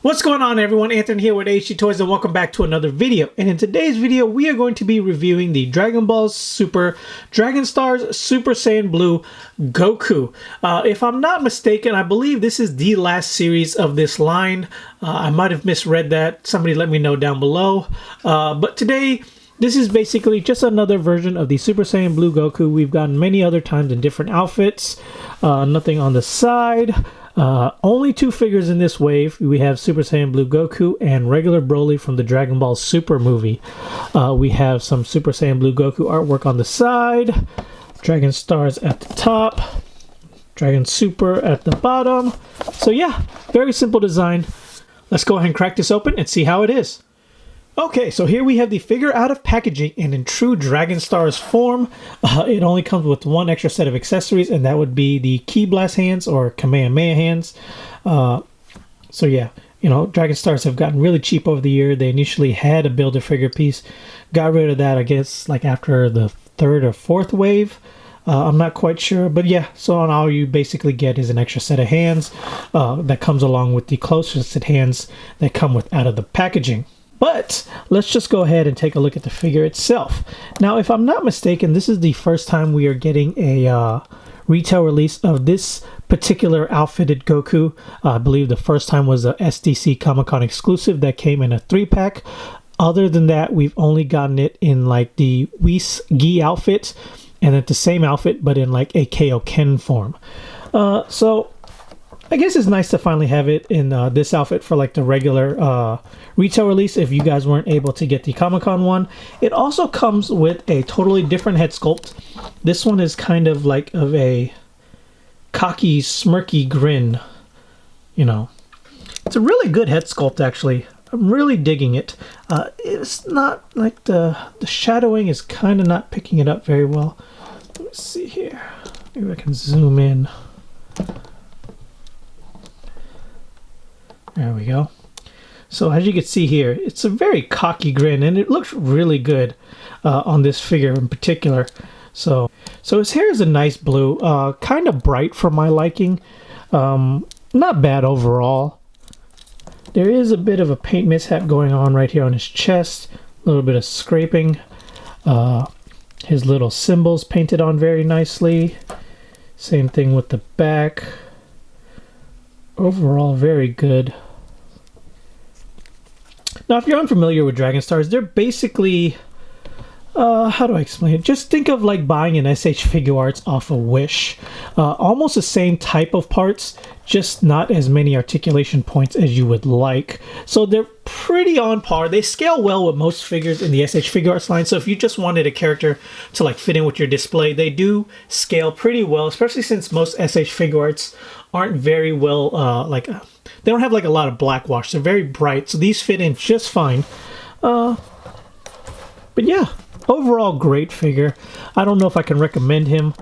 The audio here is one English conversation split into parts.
What's going on, everyone? Anthony here with HD Toys, and welcome back to another video. And in today's video, we are going to be reviewing the Dragon Ball Super Dragon Stars Super Saiyan Blue Goku. If I'm not mistaken, I believe this is the last series of this line. I might have misread that. Somebody let me know down below. But today, this is basically just another version of the Super Saiyan Blue Goku. We've gotten many other times in different outfits. Nothing on the side. Only two figures in this wave. We have Super Saiyan Blue Goku and regular Broly from the Dragon Ball Super movie. We have some Super Saiyan Blue Goku artwork on the side, Dragon Stars at the top, Dragon Super at the bottom. So yeah, very simple design. Let's go ahead and crack this open and see how it is. Okay, so here we have the figure out of packaging and in true Dragon Stars form. It only comes with one extra set of accessories, and that would be the Ki Blast hands or Kamehameha hands. So yeah, you know, Dragon Stars have gotten really cheap over the year. They initially had a Build-A-Figure piece, got rid of that, I guess, like after the third or fourth wave. I'm not quite sure, but yeah, so on all you basically get is an extra set of hands that comes along with the closest hands that come with out of the packaging. But let's just go ahead and take a look at the figure itself. Now, if I'm not mistaken, this is the first time we are getting a retail release of this particular outfitted Goku. I believe the first time was a SDC Comic-Con exclusive that came in a 3-pack. Other than that, we've only gotten it in like the Whis Gi outfit, and then the same outfit, but in like a Kaioken form. So I guess it's nice to finally have it in this outfit for like the regular retail release if you guys weren't able to get the Comic-Con one. It also comes with a totally different head sculpt. This one is kind of like of a cocky, smirky grin, you know. It's a really good head sculpt, actually. I'm really digging it. It's not like the shadowing is kind of not picking it up very well. Let me see here. Maybe I can zoom in. There we go. So as you can see here, it's a very cocky grin, and it looks really good on this figure in particular. So his hair is a nice blue, kind of bright for my liking. Not bad overall. There is a bit of a paint mishap going on right here on his chest. A little bit of scraping. His little symbols painted on very nicely. Same thing with the back. Overall, very good. Now, if you're unfamiliar with Dragon Stars, they're basically, how do I explain it? Just think of like buying an SH Figuarts off of Wish. Almost the same type of parts, just not as many articulation points as you would like. So they're pretty on par. They scale well with most figures in the SH Figuarts line. So if you just wanted a character to like fit in with your display, they do scale pretty well, especially since most SH Figuarts aren't very well, they don't have like a lot of black wash. They're very bright, so these fit in just fine. But yeah, overall great figure. I don't know if I can recommend him.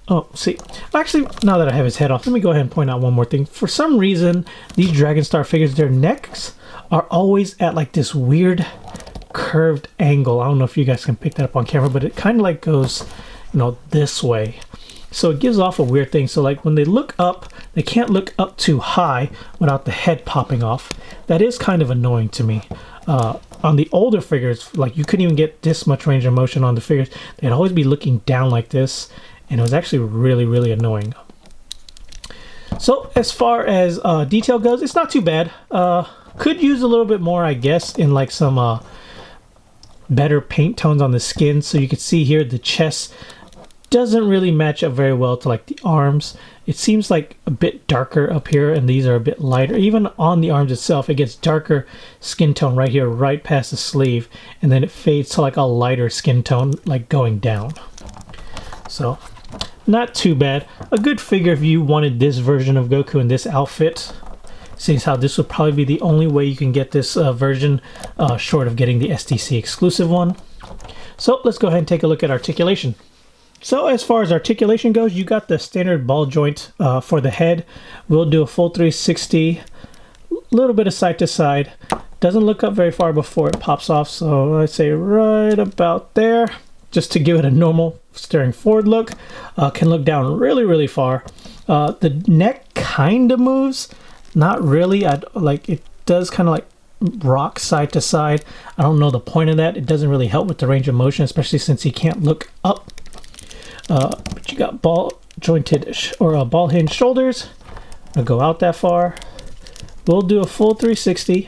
Oh, see, actually, now that I have his head off, let me go ahead and point out one more thing. For some reason, these Dragon Star figures, their necks are always at like this weird curved angle. I don't know if you guys can pick that up on camera, but it kind of like goes, you know, this way. So it gives off a weird thing. So like when they look up, they can't look up too high without the head popping off. That is kind of annoying to me. On the older figures, like you couldn't even get this much range of motion on the figures. They'd always be looking down like this, and it was actually really, really annoying. So as far as detail goes, it's not too bad. Could use a little bit more, I guess, in like some better paint tones on the skin. So you can see here the chest doesn't really match up very well to like the arms. It seems like a bit darker up here, and these are a bit lighter. Even on the arms itself, it gets darker skin tone right here, right past the sleeve, and then it fades to like a lighter skin tone, like going down. So not too bad. A good figure if you wanted this version of Goku in this outfit. Seeing how this would probably be the only way you can get this version, short of getting the SDC exclusive one. So let's go ahead and take a look at articulation. So as far as articulation goes, you got the standard ball joint for the head. We'll do a full 360, a little bit of side to side. Doesn't look up very far before it pops off, so I'd say right about there, just to give it a normal staring forward look. Can look down really, really far. The neck kind of moves, not really. It does kind of like rock side to side. I don't know the point of that. It doesn't really help with the range of motion, especially since he can't look up. But you got ball jointed or ball hinge shoulders. I'll go out that far. We'll do a full 360,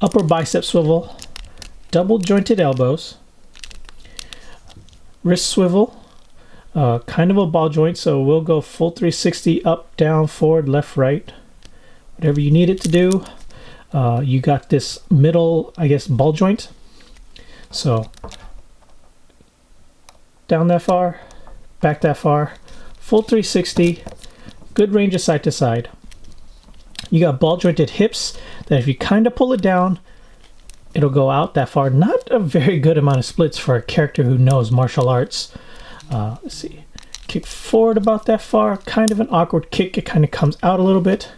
upper bicep swivel, double jointed elbows, wrist swivel, kind of a ball joint, so we'll go full 360 up, down, forward, left, right, whatever you need it to do. You got this middle, I guess, ball joint. So down that far, back that far, full 360, good range of side to side. You got ball jointed hips that if you kind of pull it down, it'll go out that far. Not a very good amount of splits for a character who knows martial arts. Let's see. Kick forward about that far. Kind of an awkward kick. It kind of comes out a little bit.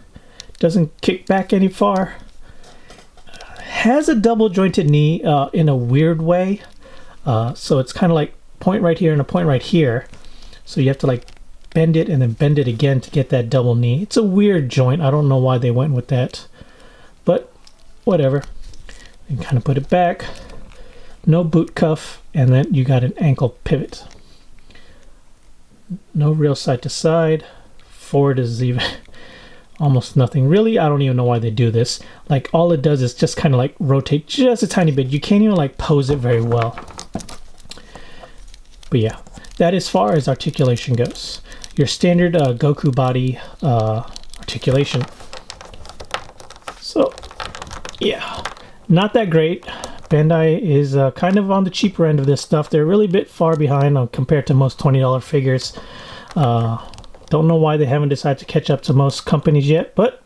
Doesn't kick back any far. Has a double jointed knee in a weird way. So it's kind of like point right here and a point right here. So you have to like bend it and then bend it again to get that double knee. It's a weird joint. I don't know why they went with that, but whatever. And kind of put it back. No boot cuff, and then you got an ankle pivot. No real side to side. Forward is even almost nothing. Really, I don't even know why they do this. Like all it does is just kind of like rotate just a tiny bit. You can't even like pose it very well. But yeah, that as far as articulation goes. Your standard Goku body articulation. So yeah, not that great. Bandai is kind of on the cheaper end of this stuff. They're really a bit far behind compared to most $20 figures. Don't know why they haven't decided to catch up to most companies yet, but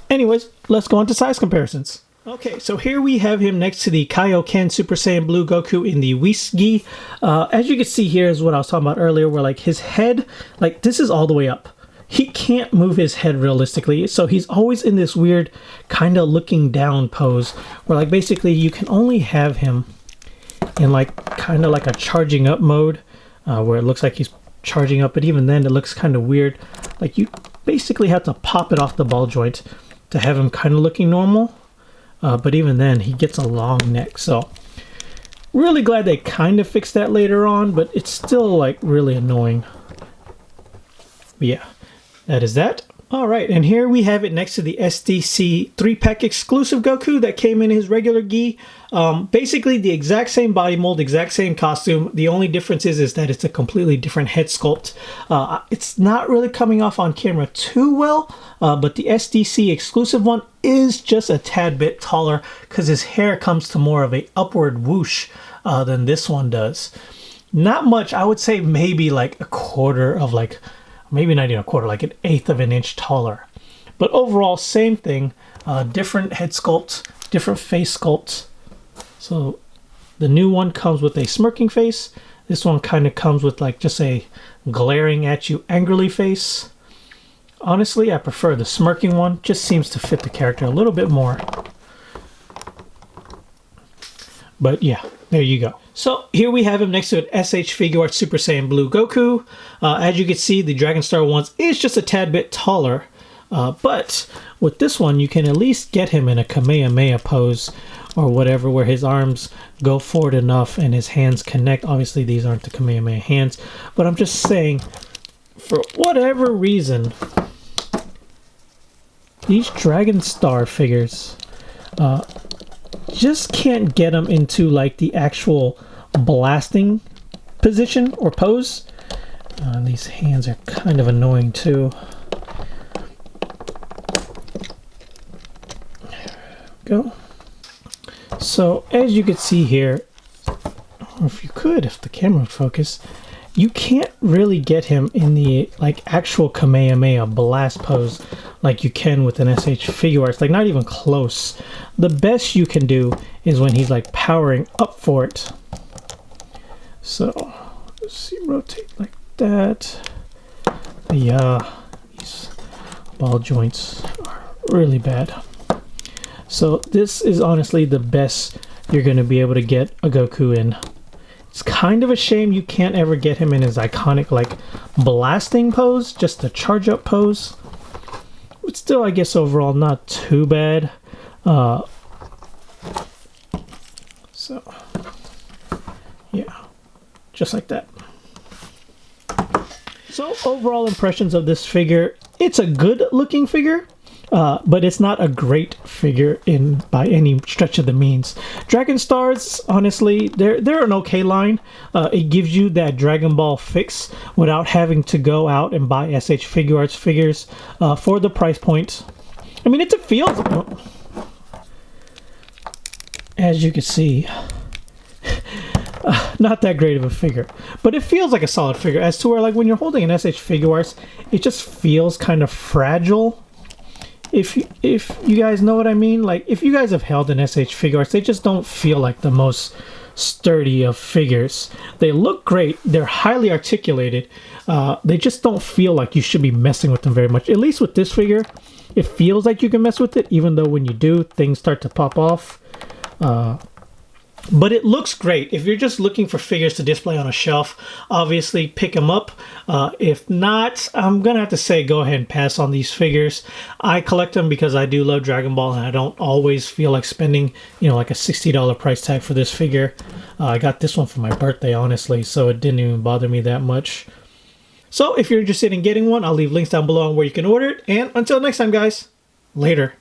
anyways, let's go on to size comparisons. Okay, so here we have him next to the Kaioken Super Saiyan Blue Goku in the Whis gi. As you can see here is what I was talking about earlier, where like his head, like this is all the way up. He can't move his head realistically, so he's always in this weird kind of looking down pose, where like basically you can only have him in like kind of like a charging up mode, where it looks like he's charging up, but even then it looks kind of weird. Like you basically have to pop it off the ball joint to have him kind of looking normal. But even then, he gets a long neck. So, really glad they kind of fixed that later on, but it's still like really annoying. But yeah, that is that. All right, and here we have it next to the SDC 3-pack exclusive Goku that came in his regular gi. Basically the exact same body mold, exact same costume. The only difference is that it's a completely different head sculpt. It's not really coming off on camera too well, but the SDC exclusive one is just a tad bit taller because his hair comes to more of a upward whoosh than this one does. Not much, I would say maybe like a quarter of like, maybe not even a quarter, like 1/8 of an inch taller. But overall, same thing, different head sculpt, different face sculpt. So the new one comes with a smirking face. This one kind of comes with like just a glaring at you angrily face. Honestly, I prefer the smirking one. Just seems to fit the character a little bit more. But yeah, there you go. So here we have him next to an SH Figuarts Super Saiyan Blue Goku. As you can see, the Dragon Star ones is just a tad bit taller. But with this one, you can at least get him in a Kamehameha pose or whatever, where his arms go forward enough and his hands connect. Obviously, these aren't the Kamehameha hands, but I'm just saying, for whatever reason, these Dragon Star figures just can't get them into like the actual blasting position or pose. These hands are kind of annoying too. There we go. So as you can see here, or if you could, if the camera would focus, you can't really get him in the like actual Kamehameha blast pose like you can with an SH Figuarts, like not even close. The best you can do is when he's like powering up for it. So let's see, rotate like that. Yeah, these ball joints are really bad. So this is honestly the best you're going to be able to get a Goku in. It's kind of a shame you can't ever get him in his iconic like blasting pose, just the charge up pose. But still, I guess overall not too bad. So yeah, just like that. So overall impressions of this figure, it's a good looking figure, but it's not a great figure by any stretch of the means. Dragon Stars, honestly, they're an okay line. It gives you that Dragon Ball fix without having to go out and buy SH Figuarts figures for the price point. I mean, it feels, as you can see, not that great of a figure, but it feels like a solid figure, as to where, like, when you're holding an SH Figuarts, it just feels kind of fragile. If you guys know what I mean, like, if you guys have held an SH Figuarts, they just don't feel like the most sturdy of figures. They look great, they're highly articulated, they just don't feel like you should be messing with them very much. At least with this figure, it feels like you can mess with it, even though when you do, things start to pop off. But it looks great. If you're just looking for figures to display on a shelf, obviously pick them up. If not, I'm gonna have to say go ahead and pass on these figures. I collect them because I do love Dragon Ball, and I don't always feel like spending, you know, like a $60 price tag for this figure. I got this one for my birthday, honestly, so it didn't even bother me that much. So if you're interested in getting one, I'll leave links down below on where you can order it. And until next time, guys, later.